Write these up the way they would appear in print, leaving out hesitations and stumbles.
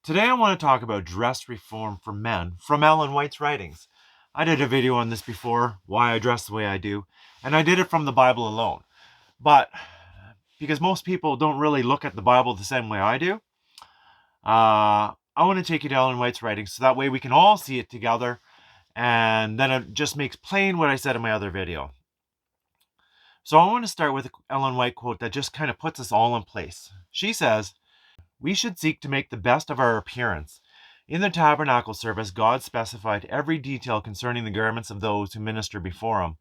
Today I want to talk about dress reform for men from Ellen White's writings. I did a video on this before, why I dress the way I do, and I did it from the Bible alone. But because most people don't really look at the Bible the same way I do, I want to take you to Ellen White's writings so that way we can all see it together, and then it just makes plain what I said in my other video. So I want to start with an Ellen White quote that just kind of puts us all in place. She says, "We should seek to make the best of our appearance. In the tabernacle service, God specified every detail concerning the garments of those who minister before him.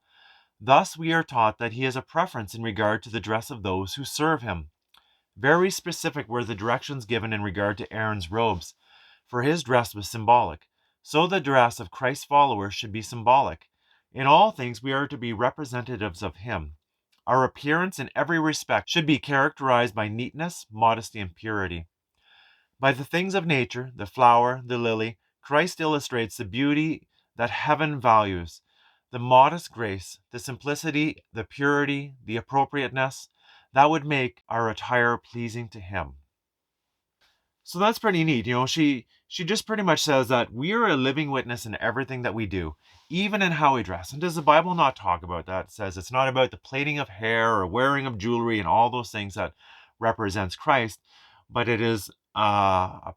Thus, we are taught that he has a preference in regard to the dress of those who serve him. Very specific were the directions given in regard to Aaron's robes, for his dress was symbolic. So the dress of Christ's followers should be symbolic. In all things, we are to be representatives of him. Our appearance in every respect should be characterized by neatness, modesty, and purity. By the things of nature, the flower, the lily, Christ illustrates the beauty that heaven values, the modest grace, the simplicity, the purity, the appropriateness that would make our attire pleasing to him." So that's pretty neat. She just pretty much says that we are a living witness in everything that we do, even in how we dress. And does the Bible not talk about that? It says it's not about the plaiting of hair or wearing of jewelry and all those things that represents Christ, but it is I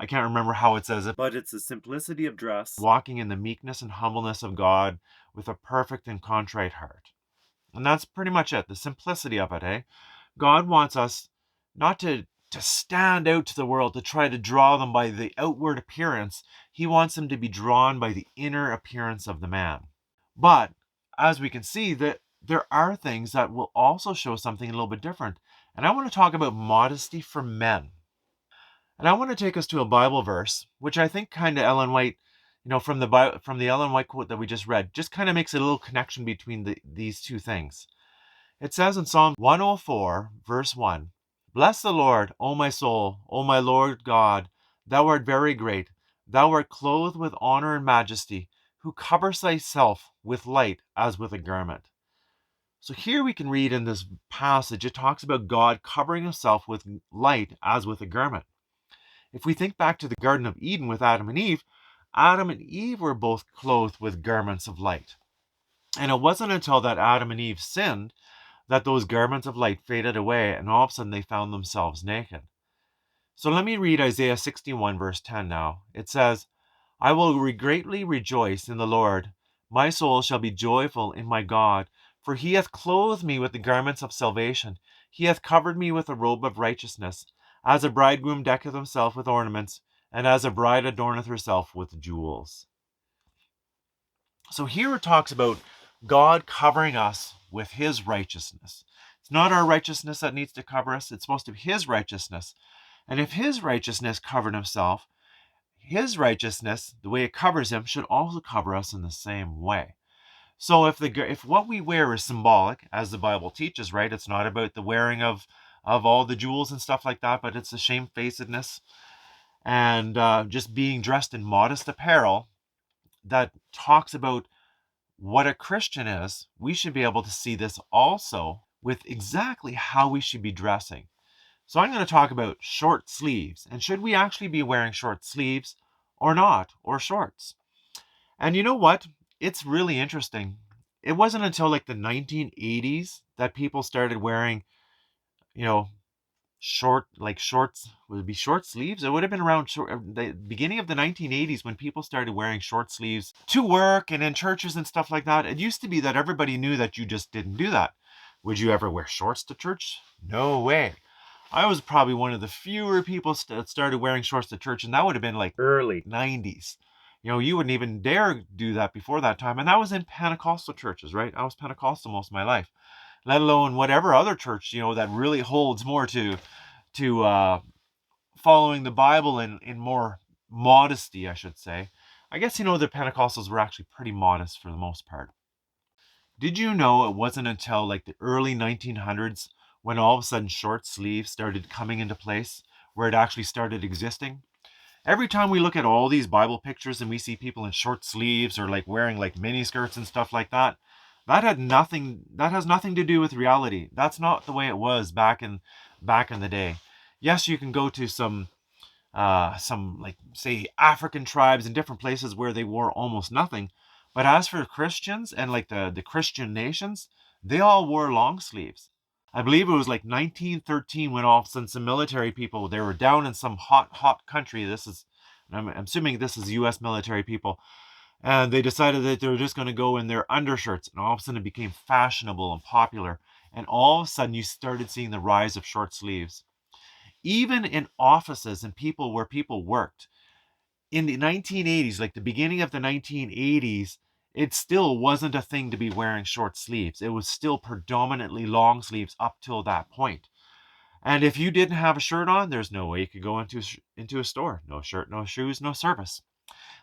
can't remember how it says it, but it's the simplicity of dress, walking in the meekness and humbleness of God with a perfect and contrite heart. And that's pretty much it, the simplicity of it, eh? God wants us not to stand out to the world, to try to draw them by the outward appearance. He wants them to be drawn by the inner appearance of the man. But as we can see, that there are things that will also show something a little bit different. And I want to talk about modesty for men. And I want to take us to a Bible verse, which I think kind of Ellen White, from the Ellen White quote that we just read, just kind of makes a little connection between these two things. It says in Psalm 104, verse 1, "Bless the Lord, O my soul, O my Lord God, thou art very great. Thou art clothed with honor and majesty, who covers thyself with light as with a garment." So here we can read in this passage, it talks about God covering himself with light as with a garment. If we think back to the Garden of Eden with Adam and Eve were both clothed with garments of light. And it wasn't until that Adam and Eve sinned that those garments of light faded away and all of a sudden they found themselves naked. So let me read Isaiah 61 verse 10 now. It says, "I will greatly rejoice in the Lord. My soul shall be joyful in my God, for he hath clothed me with the garments of salvation. He hath covered me with a robe of righteousness, as a bridegroom decketh himself with ornaments, and as a bride adorneth herself with jewels." So here it talks about God covering us with his righteousness. It's not our righteousness that needs to cover us. It's supposed to be his righteousness. And if his righteousness covered himself, his righteousness, the way it covers him, should also cover us in the same way. So if what we wear is symbolic, as the Bible teaches, right? It's not about the wearing of all the jewels and stuff like that, but it's the shamefacedness and just being dressed in modest apparel that talks about what a Christian is. We should be able to see this also with exactly how we should be dressing. So I'm going to talk about short sleeves, and should we actually be wearing short sleeves or not, or shorts? And you know what? It's really interesting. It wasn't until like the 1980s that people started wearing, you know, shorts. Would it be short sleeves? It would have been around the beginning of the 1980s when people started wearing short sleeves to work and in churches and stuff like that. It used to be that everybody knew that you just didn't do that. Would you ever wear shorts to church? No way. I was probably one of the fewer people that started wearing shorts to church, and that would have been like early 90s. You wouldn't even dare do that before that time. And that was in Pentecostal churches, right? I was Pentecostal most of my life, let alone whatever other church, that really holds more to following the Bible in more modesty, I should say. I guess, the Pentecostals were actually pretty modest for the most part. Did you know it wasn't until like the early 1900s when all of a sudden short sleeves started coming into place, where it actually started existing? Every time we look at all these Bible pictures and we see people in short sleeves or like wearing like mini skirts and stuff like that, that has nothing to do with reality. That's not the way it was back in the day. Yes, you can go to some some, like, say, African tribes in different places where they wore almost nothing. But as for Christians and like the Christian nations, they all wore long sleeves. I believe it was like 1913 when all of a sudden some military people, they were down in some hot country. I'm assuming this is U.S. military people, and they decided that they were just going to go in their undershirts, and all of a sudden it became fashionable and popular, and all of a sudden you started seeing the rise of short sleeves, even in offices and people where people worked in the 1980s, like the beginning of the 1980s. It still wasn't a thing to be wearing short sleeves. It was still predominantly long sleeves up till that point. And if you didn't have a shirt on, there's no way you could go into a store. No shirt, no shoes, no service.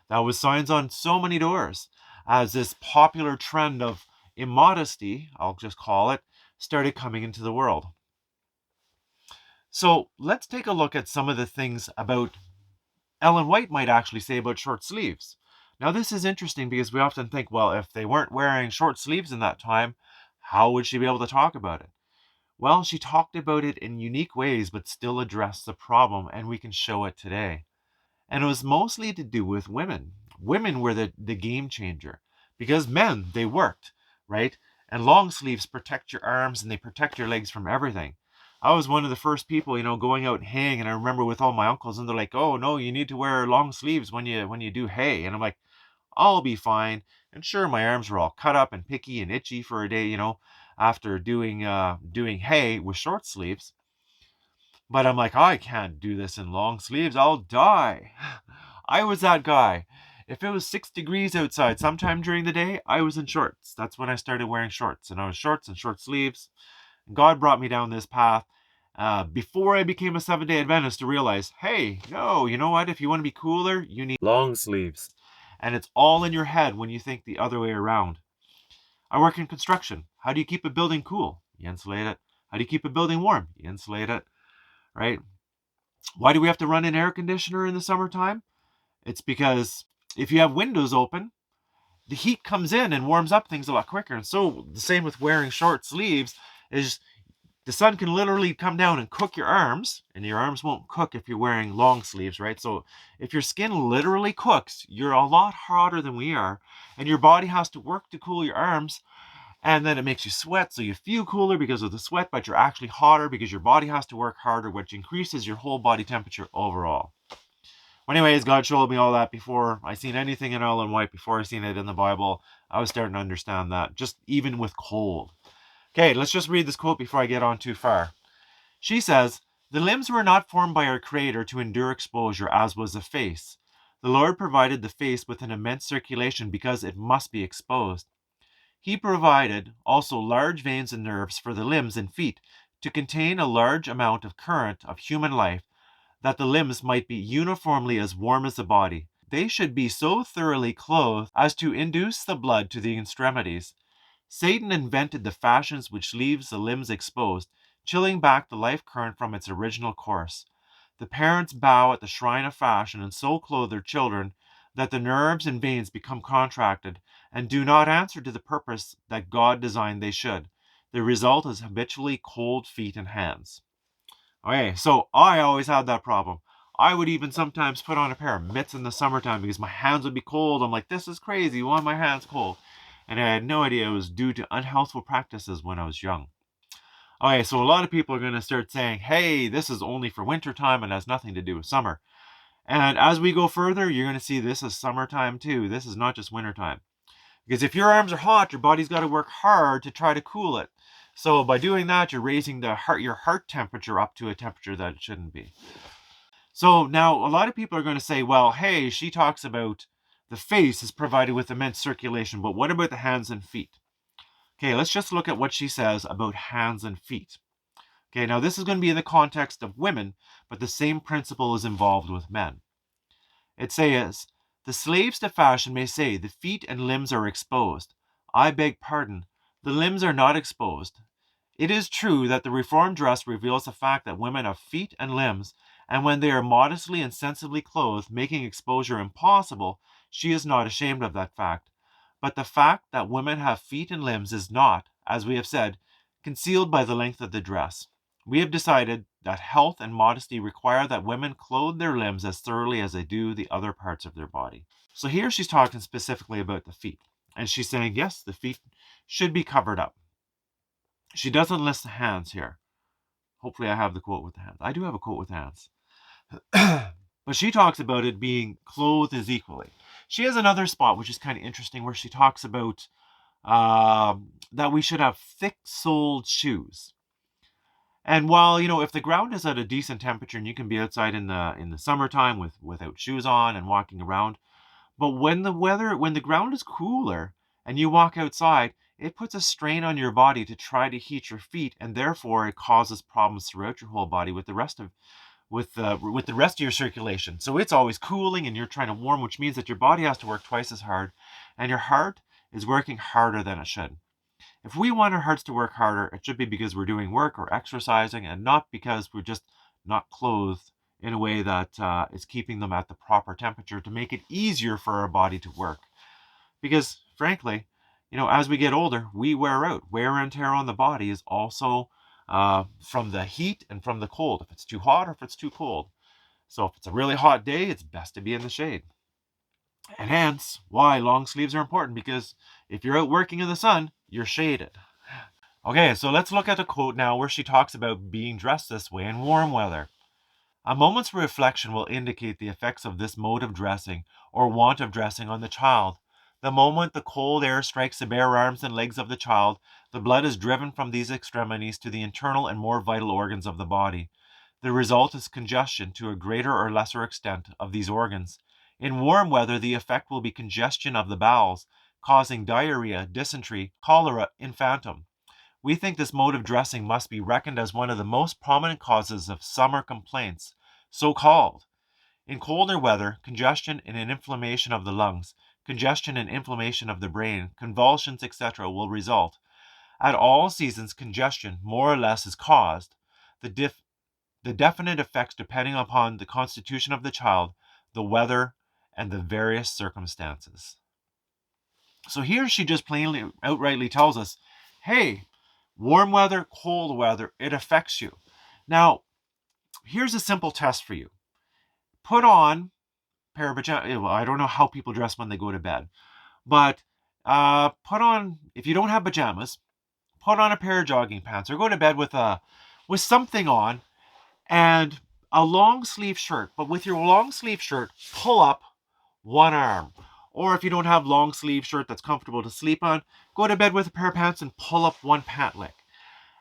That was signs on so many doors, as this popular trend of immodesty, I'll just call it, started coming into the world. So let's take a look at some of the things about Ellen White might actually say about short sleeves. Now, this is interesting because we often think, well, if they weren't wearing short sleeves in that time, how would she be able to talk about it? Well, she talked about it in unique ways, but still addressed the problem, and we can show it today. And it was mostly to do with women. Women were the game changer because men, they worked, right? And long sleeves protect your arms and they protect your legs from everything. I was one of the first people, going out and haying, and I remember with all my uncles, and they're like, "Oh no, you need to wear long sleeves when you do hay," and I'm like, "I'll be fine." And sure, my arms were all cut up and picky and itchy for a day, after doing hay with short sleeves. But I'm like, I can't do this in long sleeves. I'll die. I was that guy. If it was 6 degrees outside sometime during the day, I was in shorts. That's when I started wearing shorts. And I was shorts and short sleeves. God brought me down this path before I became a Seventh-day Adventist to realize, hey, no, you know what? If you want to be cooler, you need long sleeves. And it's all in your head when you think the other way around. I work in construction. How do you keep a building cool? You insulate it. How do you keep a building warm? You insulate it, right? Why do we have to run an air conditioner in the summertime? It's because if you have windows open, the heat comes in and warms up things a lot quicker. And so the same with wearing short sleeves is the sun can literally come down and cook your arms, and your arms won't cook if you're wearing long sleeves, right? So if your skin literally cooks, you're a lot hotter than we are, and your body has to work to cool your arms, and then it makes you sweat, so you feel cooler because of the sweat, but you're actually hotter because your body has to work harder, which increases your whole body temperature overall. Anyways, God showed me all that before I seen anything in Ellen White, before I seen it in the Bible. I was starting to understand that, just even with cold. Okay, let's just read this quote before I get on too far. She says, "The limbs were not formed by our Creator to endure exposure, as was the face. The Lord provided the face with an immense circulation because it must be exposed. He provided also large veins and nerves for the limbs and feet to contain a large amount of current of human life, that the limbs might be uniformly as warm as the body. They should be so thoroughly clothed as to induce the blood to the extremities. Satan invented the fashions which leaves the limbs exposed, chilling back the life current from its original course. The parents bow at the shrine of fashion and so clothe their children that the nerves and veins become contracted and do not answer to the purpose that God designed they should. The result is habitually cold feet and hands." Okay, so I always had that problem. I would even sometimes put on a pair of mitts in the summertime because my hands would be cold. I'm like, this is crazy. Why are my hands cold? And I had no idea it was due to unhealthful practices when I was young. Okay, so a lot of people are going to start saying, hey, this is only for winter time and has nothing to do with summer. And as we go further, you're going to see this is summertime too. This is not just wintertime. Because if your arms are hot, your body's got to work hard to try to cool it. So by doing that, you're raising your heart temperature up to a temperature that it shouldn't be. So now a lot of people are going to say, well, hey, she talks about the face is provided with immense circulation, but what about the hands and feet? Okay, let's just look at what she says about hands and feet. Okay, now this is going to be in the context of women, but the same principle is involved with men. It says, "The slaves to fashion may say the feet and limbs are exposed. I beg pardon, the limbs are not exposed. It is true that the reformed dress reveals the fact that women have feet and limbs, and when they are modestly and sensibly clothed, making exposure impossible, she is not ashamed of that fact. But the fact that women have feet and limbs is not, as we have said, concealed by the length of the dress. We have decided that health and modesty require that women clothe their limbs as thoroughly as they do the other parts of their body. So here she's talking specifically about the feet. And she's saying, yes, the feet should be covered up. She doesn't list the hands here. Hopefully I have the quote with the hands. I do have a quote with hands. But she talks about it being clothed as equally. She has another spot, which is kind of interesting, where she talks about that we should have thick-soled shoes. And while, if the ground is at a decent temperature and you can be outside in the summertime without shoes on and walking around, but when the ground is cooler and you walk outside, it puts a strain on your body to try to heat your feet, and therefore it causes problems throughout your whole body with the rest of your circulation. So it's always cooling and you're trying to warm, which means that your body has to work twice as hard, and your heart is working harder than it should. If we want our hearts to work harder, it should be because we're doing work or exercising, and not because we're just not clothed in a way that is keeping them at the proper temperature to make it easier for our body to work. Because frankly, as we get older, we wear out. Wear and tear on the body is also from the heat and from the cold, if it's too hot or if it's too cold. So if it's a really hot day, it's best to be in the shade. And hence why long sleeves are important, because if you're out working in the sun, you're shaded. Okay, so let's look at a quote now where she talks about being dressed this way in warm weather. A moment's reflection will indicate the effects of this mode of dressing or want of dressing on the child. The moment the cold air strikes the bare arms and legs of the child, the blood is driven from these extremities to the internal and more vital organs of the body. The result is congestion to a greater or lesser extent of these organs. In warm weather, the effect will be congestion of the bowels, causing diarrhea, dysentery, cholera, infantum. We think this mode of dressing must be reckoned as one of the most prominent causes of summer complaints, so called. In colder weather, congestion and an inflammation of the lungs, congestion and inflammation of the brain, convulsions, etc. will result. At all seasons, congestion, more or less, is caused. The definite effects depending upon the constitution of the child, the weather, and the various circumstances. So here she just plainly, outrightly tells us, hey, warm weather, cold weather, it affects you. Now, here's a simple test for you. Put on a pair of pajamas. Well, I don't know how people dress when they go to bed, but put on, if you don't have pajamas, put on a pair of jogging pants or go to bed with something on and a long sleeve shirt. But with your long sleeve shirt, pull up one arm. Or if you don't have long sleeve shirt that's comfortable to sleep on, go to bed with a pair of pants and pull up one pant leg.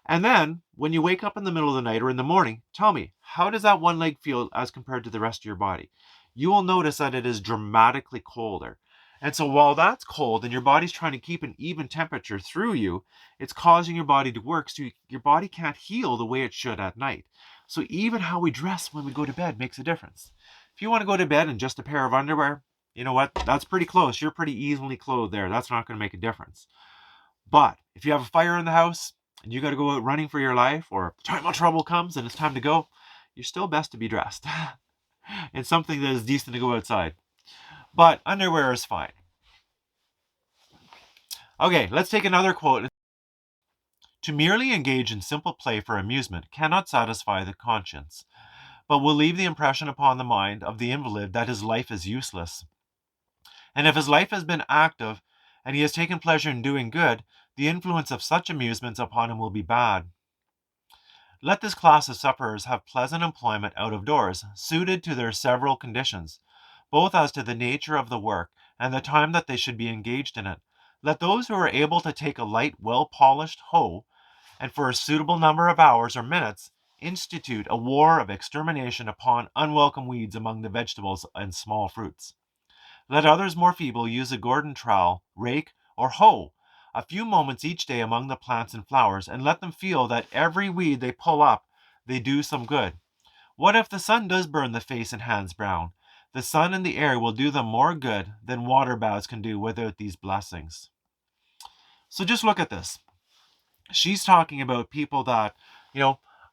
And then when you wake up in the middle of the night or in the morning, tell me, how does that one leg feel as compared to the rest of your body? You will notice that it is dramatically colder. And so while that's cold and your body's trying to keep an even temperature through you, it's causing your body to work, so your body can't heal the way it should at night. So even how we dress when we go to bed makes a difference. If you want to go to bed in just a pair of underwear, you know what? That's pretty close. You're pretty evenly clothed there. That's not going to make a difference. But if you have a fire in the house and you got to go out running for your life, or time of trouble comes and it's time to go, you're still best to be dressed in something that is decent to go outside. But underwear is fine. Okay, let's take another quote. To merely engage in simple play for amusement cannot satisfy the conscience, but will leave the impression upon the mind of the invalid that his life is useless. And if his life has been active, and he has taken pleasure in doing good, the influence of such amusements upon him will be bad. Let this class of sufferers have pleasant employment out of doors, suited to their several conditions, both as to the nature of the work and the time that they should be engaged in it. Let those who are able to take a light, well-polished hoe, and for a suitable number of hours or minutes, institute a war of extermination upon unwelcome weeds among the vegetables and small fruits. Let others more feeble use a garden trowel, rake, or hoe a few moments each day among the plants and flowers, and let them feel that every weed they pull up, they do some good. What if the sun does burn the face and hands brown? The sun and the air will do them more good than water baths can do without these blessings. So just look at this. She's talking about people that,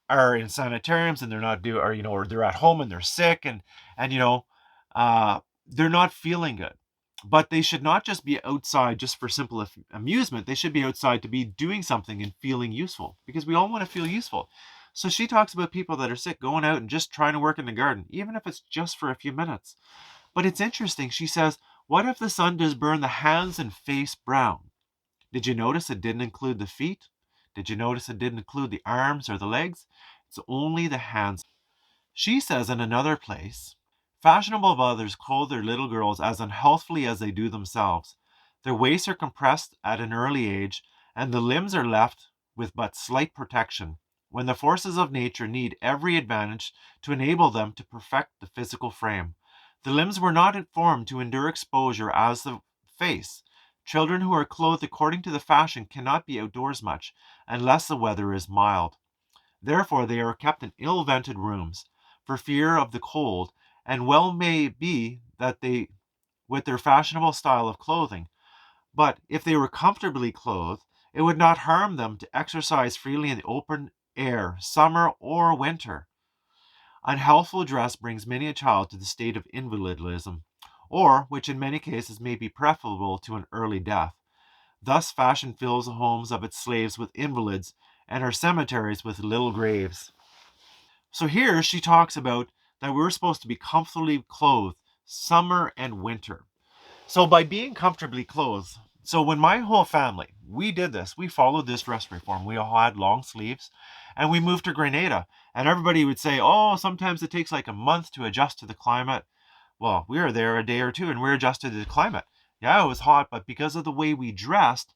are in sanitariums and they're not or they're at home and they're sick and they're not feeling good. But they should not just be outside just for simple amusement. They should be outside to be doing something and feeling useful, because we all want to feel useful. So she talks about people that are sick going out and just trying to work in the garden, even if it's just for a few minutes. But it's interesting. She says, what if the sun does burn the hands and face brown? Did you notice it didn't include the feet? Did you notice it didn't include the arms or the legs? It's only the hands. She says in another place, fashionable mothers clothe their little girls as unhealthily as they do themselves. Their waists are compressed at an early age, and the limbs are left with but slight protection, when the forces of nature need every advantage to enable them to perfect the physical frame. The limbs were not formed to endure exposure as the face. Children who are clothed according to the fashion cannot be outdoors much, unless the weather is mild. Therefore they are kept in ill-vented rooms, for fear of the cold, and well may be that they, with their fashionable style of clothing, but if they were comfortably clothed, it would not harm them to exercise freely in the open air, summer or winter. Unhealthful dress brings many a child to the state of invalidism, or, which in many cases may be preferable to an early death. Thus fashion fills the homes of its slaves with invalids, and our cemeteries with little graves. So here she talks about that we're supposed to be comfortably clothed summer and winter. So by being comfortably clothed, so when my whole family, we did this, we followed this dress reform. We all had long sleeves and we moved to Grenada. And everybody would say, oh, sometimes it takes like a month to adjust to the climate. Well, we were there a day or two and we're adjusted to the climate. Yeah, it was hot, but because of the way we dressed,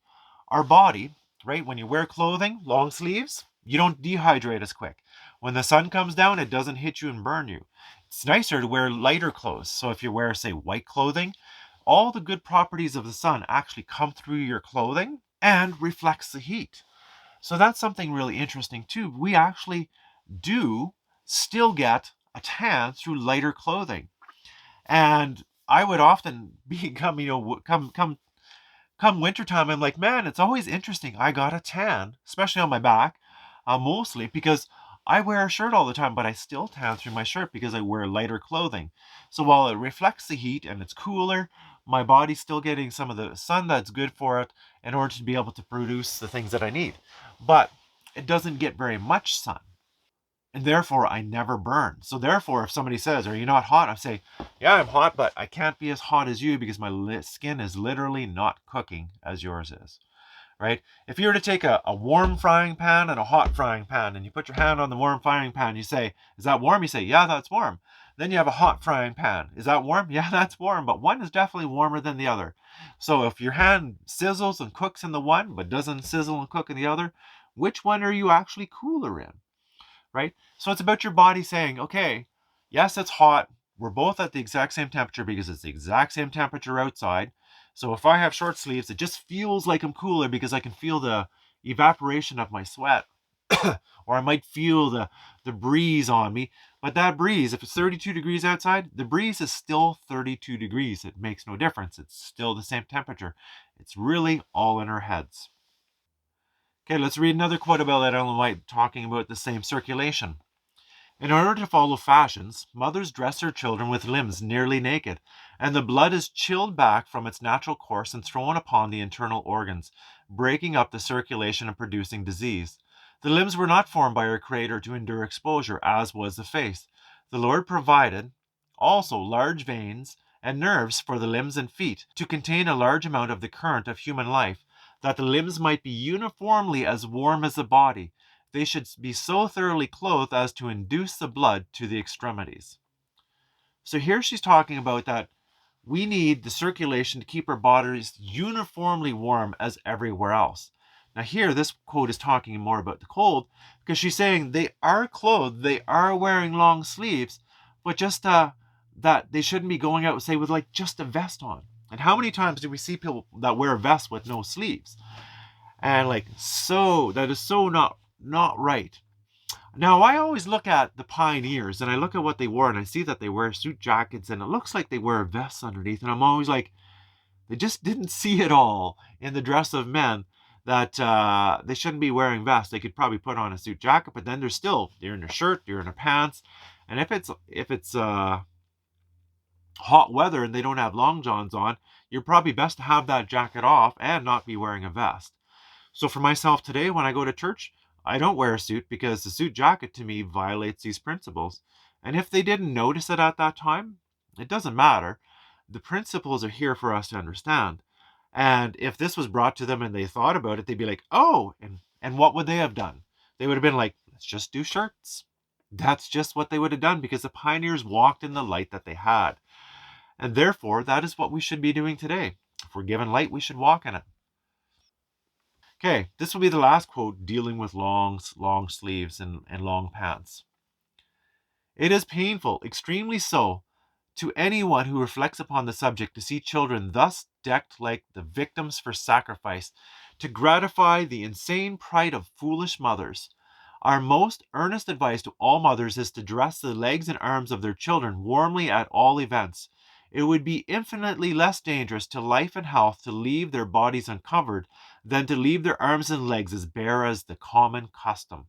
our body, right, when you wear clothing, long sleeves, you don't dehydrate as quick. When the sun comes down, it doesn't hit you and burn you. It's nicer to wear lighter clothes. So if you wear, say, white clothing, all the good properties of the sun actually come through your clothing and reflects the heat. So that's something really interesting too. We actually do still get a tan through lighter clothing. And I would often become, come wintertime, I'm like, man, it's always interesting. I got a tan, especially on my back, mostly because I wear a shirt all the time, but I still tan through my shirt because I wear lighter clothing. So while it reflects the heat and it's cooler, my body's still getting some of the sun that's good for it in order to be able to produce the things that I need. But it doesn't get very much sun. And therefore, I never burn. So therefore, if somebody says, are you not hot? I say, yeah, I'm hot, but I can't be as hot as you because my skin is literally not cooking as yours is, right? If you were to take a warm frying pan and a hot frying pan and you put your hand on the warm frying pan, you say, is that warm? You say, yeah, that's warm. Then you have a hot frying pan. Is that warm? Yeah, that's warm, but one is definitely warmer than the other. So if your hand sizzles and cooks in the one, but doesn't sizzle and cook in the other, which one are you actually cooler in? Right? So it's about your body saying, okay, yes, it's hot. We're both at the exact same temperature because it's the exact same temperature outside. So if I have short sleeves, it just feels like I'm cooler because I can feel the evaporation of my sweat. Or I might feel the breeze on me. But that breeze, if it's 32 degrees outside, the breeze is still 32 degrees. It makes no difference. It's still the same temperature. It's really all in our heads. Okay, let's read another quote about Ellen White talking about the same circulation. In order to follow fashions, mothers dress their children with limbs nearly naked, and the blood is chilled back from its natural course and thrown upon the internal organs, breaking up the circulation and producing disease. The limbs were not formed by our Creator to endure exposure, as was the face. The Lord provided also large veins and nerves for the limbs and feet, to contain a large amount of the current of human life, that the limbs might be uniformly as warm as the body. They should be so thoroughly clothed as to induce the blood to the extremities. So here she's talking about that we need the circulation to keep our bodies uniformly warm as everywhere else. Now here, this quote is talking more about the cold because she's saying they are clothed, they are wearing long sleeves, but just that they shouldn't be going out, say, with like just a vest on. And how many times do we see people that wear vests with no sleeves? And like, so that is so not right. Now, I always look at the pioneers and I look at what they wore and I see that they wear suit jackets and it looks like they wear vests underneath. And I'm always like, they just didn't see it all in the dress of men that they shouldn't be wearing vests. They could probably put on a suit jacket, but then they're in their shirt, they're in their pants. And if it's hot weather and they don't have long johns on, you're probably best to have that jacket off and not be wearing a vest. So for myself today, when I go to church, I don't wear a suit because the suit jacket to me violates these principles. And if they didn't notice it at that time, it doesn't matter. The principles are here for us to understand. And if this was brought to them and they thought about it, they'd be like, oh, and what would they have done? They would have been like, let's just do shirts. That's just what they would have done because the pioneers walked in the light that they had. And therefore, that is what we should be doing today. If we're given light, we should walk in it. Okay, this will be the last quote dealing with long sleeves and long pants. It is painful, extremely so, to anyone who reflects upon the subject to see children thus decked like the victims for sacrifice to gratify the insane pride of foolish mothers. Our most earnest advice to all mothers is to dress the legs and arms of their children warmly at all events. It would be infinitely less dangerous to life and health to leave their bodies uncovered than to leave their arms and legs as bare as the common custom.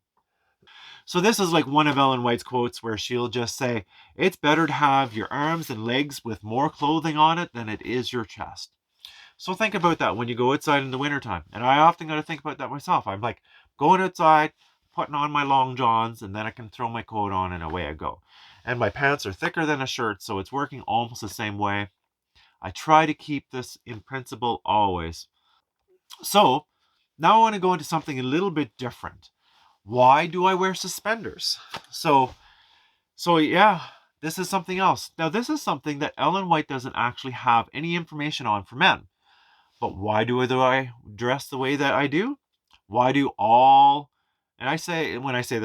So this is like one of Ellen White's quotes where she'll just say, it's better to have your arms and legs with more clothing on it than it is your chest. So think about that when you go outside in the wintertime. And I often got to think about that myself. I'm like going outside, putting on my long johns, and then I can throw my coat on and away I go. And my pants are thicker than a shirt, so it's working almost the same way. I try to keep this in principle always. So now I want to go into something a little bit different. Why do I wear suspenders? So yeah, this is something else. Now this is something that Ellen White doesn't actually have any information on for men. But why do I dress the way that I do? Why do all, and I say, when I say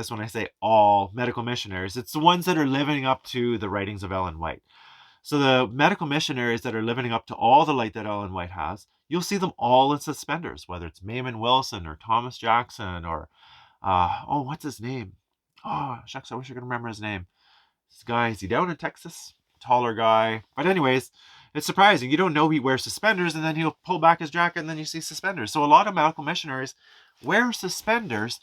all medical missionaries, it's the ones that are living up to the writings of Ellen White. So the medical missionaries that are living up to all the light that Ellen White has, you'll see them all in suspenders, whether it's Maimon Wilson or Thomas Jackson or, what's his name? Oh, shucks, I wish I could remember his name. This guy, is he down in Texas? Taller guy. But anyways, it's surprising. You don't know he wears suspenders, and then he'll pull back his jacket, and then you see suspenders. So a lot of medical missionaries wear suspenders,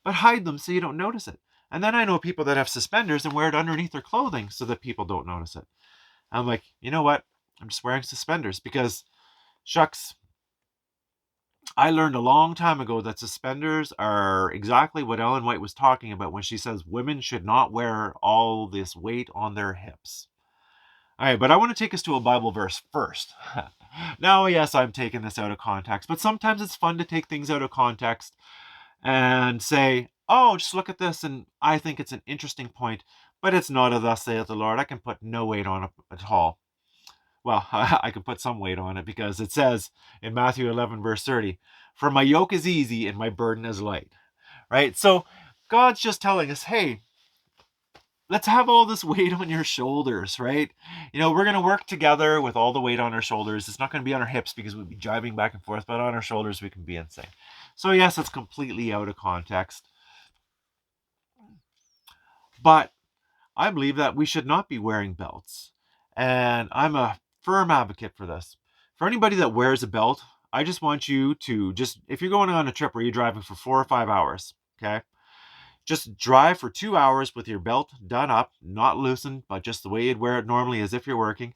but hide them so you don't notice it. And then I know people that have suspenders and wear it underneath their clothing so that people don't notice it. I'm like, you know what? I'm just wearing suspenders because, shucks, I learned a long time ago that suspenders are exactly what Ellen White was talking about when she says women should not wear all this weight on their hips. All right, but I want to take us to a Bible verse first. Now, yes, I'm taking this out of context, but sometimes it's fun to take things out of context and say, oh, just look at this, and I think it's an interesting point, but it's not a thus saith the Lord. I can put no weight on it at all. Well, I can put some weight on it because it says in Matthew 11, verse 30, for my yoke is easy and my burden is light, right? So God's just telling us, hey, let's have all this weight on your shoulders, right? You know, we're going to work together with all the weight on our shoulders. It's not going to be on our hips because we'll be driving back and forth, but on our shoulders, we can be insane. So yes, it's completely out of context. But I believe that we should not be wearing belts. And I'm a firm advocate for this. For anybody that wears a belt, I just want you to if you're going on a trip where you're driving for 4 or 5 hours, okay? Just drive for 2 hours with your belt done up, not loosened, but just the way you'd wear it normally as if you're working.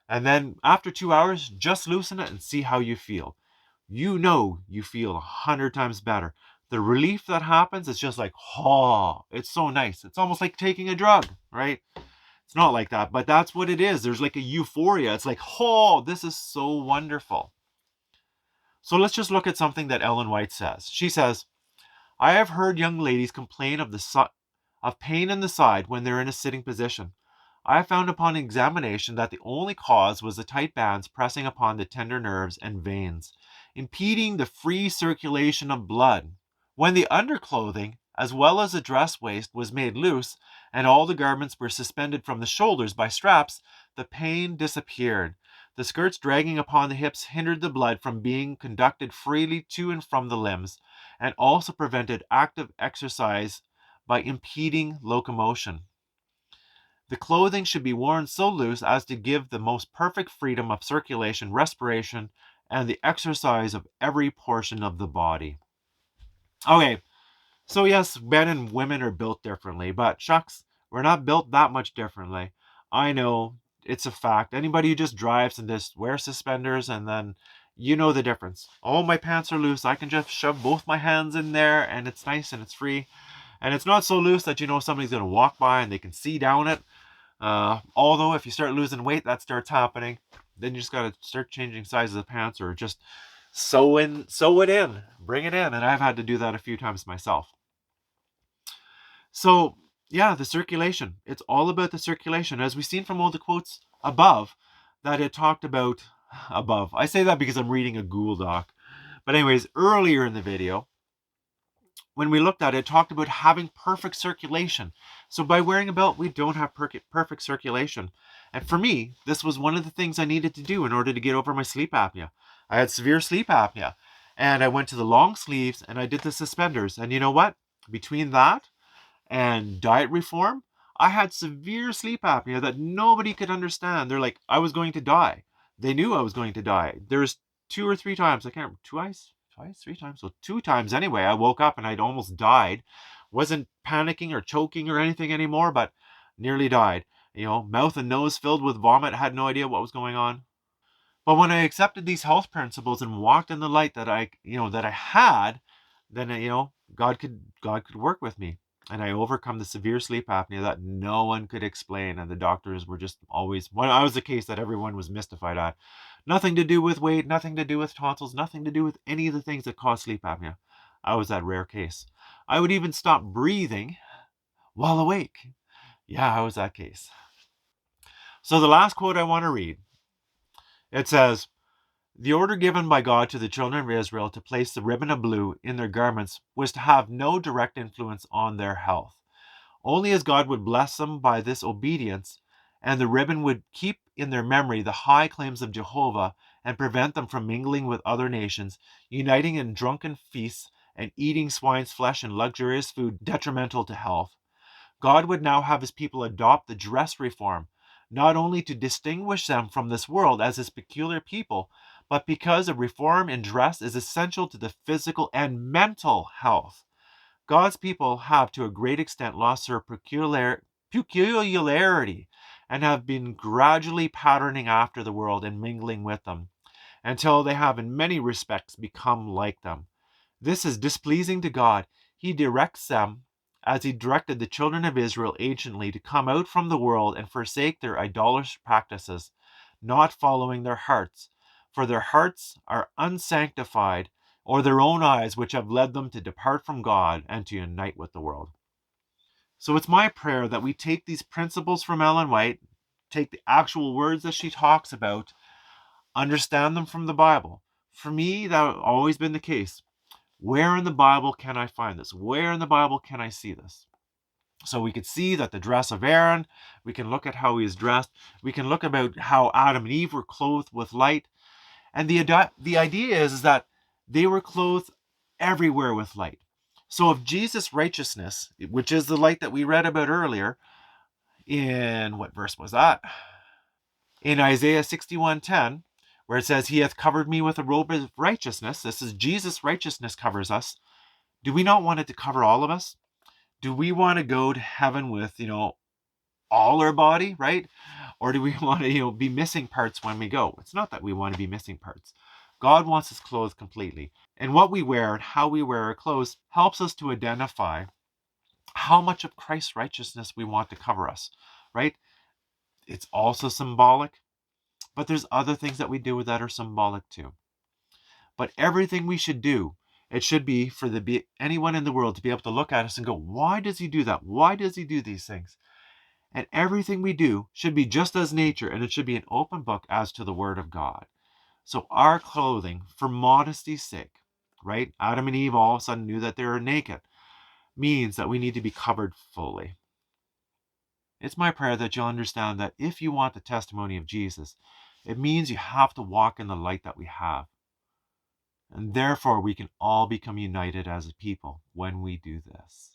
And then after 2 hours, just loosen it and see how you feel. You know you feel 100 times better. The relief that happens is just like, oh, it's so nice. It's almost like taking a drug, right? It's not like that, but that's what it is. There's like a euphoria. It's like, oh, this is so wonderful. So let's just look at something that Ellen White says. She says, I have heard young ladies complain of pain in the side when they're in a sitting position. I have found upon examination that the only cause was the tight bands pressing upon the tender nerves and veins, impeding the free circulation of blood. When the underclothing, as well as the dress waist, was made loose, and all the garments were suspended from the shoulders by straps, the pain disappeared. The skirts dragging upon the hips hindered the blood from being conducted freely to and from the limbs, and also prevented active exercise by impeding locomotion. The clothing should be worn so loose as to give the most perfect freedom of circulation, respiration, and the exercise of every portion of the body. Okay, so yes, men and women are built differently, but shucks, we're not built that much differently. I know, it's a fact. Anybody who just drives and just wears suspenders and then, you know the difference. Oh, my pants are loose. I can just shove both my hands in there and it's nice and it's free. And it's not so loose that you know somebody's going to walk by and they can see down it. Although if you start losing weight, that starts happening. Then you just got to start changing sizes of pants or just sew it in, bring it in. And I've had to do that a few times myself. So yeah, the circulation. It's all about the circulation. As we've seen from all the quotes above, that it talked about above. I say that because I'm reading a Google Doc. But anyways, earlier in the video, when we looked at it, talked about having perfect circulation. So by wearing a belt, we don't have perfect circulation. And for me, this was one of the things I needed to do in order to get over my sleep apnea. I had severe sleep apnea. And I went to the long sleeves and I did the suspenders. And you know what? Between that and diet reform, I had severe sleep apnea that nobody could understand. They're like, I was going to die. They knew I was going to die. There's 2 or 3 times, I can't remember, twice, 3 times, so 2 times anyway, I woke up and I'd almost died. Wasn't panicking or choking or anything anymore, but nearly died. You know, mouth and nose filled with vomit, had no idea what was going on. But when I accepted these health principles and walked in the light that I had, then God could work with me, and I overcome the severe sleep apnea that no one could explain, and the doctors were just always. Well, I was the case that everyone was mystified at. Nothing to do with weight, nothing to do with tonsils, nothing to do with any of the things that cause sleep apnea. I was that rare case. I would even stop breathing while awake. Yeah, I was that case. So the last quote I want to read, it says, the order given by God to the children of Israel to place the ribbon of blue in their garments was to have no direct influence on their health. Only as God would bless them by this obedience, and the ribbon would keep in their memory the high claims of Jehovah and prevent them from mingling with other nations, uniting in drunken feasts, and eating swine's flesh and luxurious food detrimental to health. God would now have his people adopt the dress reform, not only to distinguish them from this world as his peculiar people, but because a reform in dress is essential to the physical and mental health. God's people have to a great extent lost their peculiarity and have been gradually patterning after the world and mingling with them, until they have in many respects become like them. This is displeasing to God. He directs them, as he directed the children of Israel anciently, to come out from the world and forsake their idolatrous practices, not following their hearts, for their hearts are unsanctified, or their own eyes, which have led them to depart from God and to unite with the world. So it's my prayer that we take these principles from Ellen White, take the actual words that she talks about, understand them from the Bible. For me, that has always been the case. Where in the Bible can I find this? Where in the Bible can I see this? So we could see that the dress of Aaron, we can look at how he is dressed, we can look about how Adam and Eve were clothed with light. And the idea is that they were clothed everywhere with light. So if Jesus' righteousness, which is the light that we read about earlier, in what verse was that? In Isaiah 61:10, where it says, he hath covered me with a robe of righteousness. This is Jesus' righteousness covers us. Do we not want it to cover all of us? Do we want to go to heaven with, all our body, right? Or do we want to, be missing parts when we go? It's not that we want to be missing parts. God wants us clothed completely. And what we wear and how we wear our clothes helps us to identify how much of Christ's righteousness we want to cover us, right? It's also symbolic, but there's other things that we do that are symbolic too. But everything we should do, it should be for anyone in the world to be able to look at us and go, why does he do that? Why does he do these things? And everything we do should be just as nature, and it should be an open book as to the word of God. So our clothing, for modesty's sake, right? Adam and Eve all of a sudden knew that they were naked, means that we need to be covered fully. It's my prayer that you'll understand that if you want the testimony of Jesus, it means you have to walk in the light that we have. And therefore, we can all become united as a people when we do this.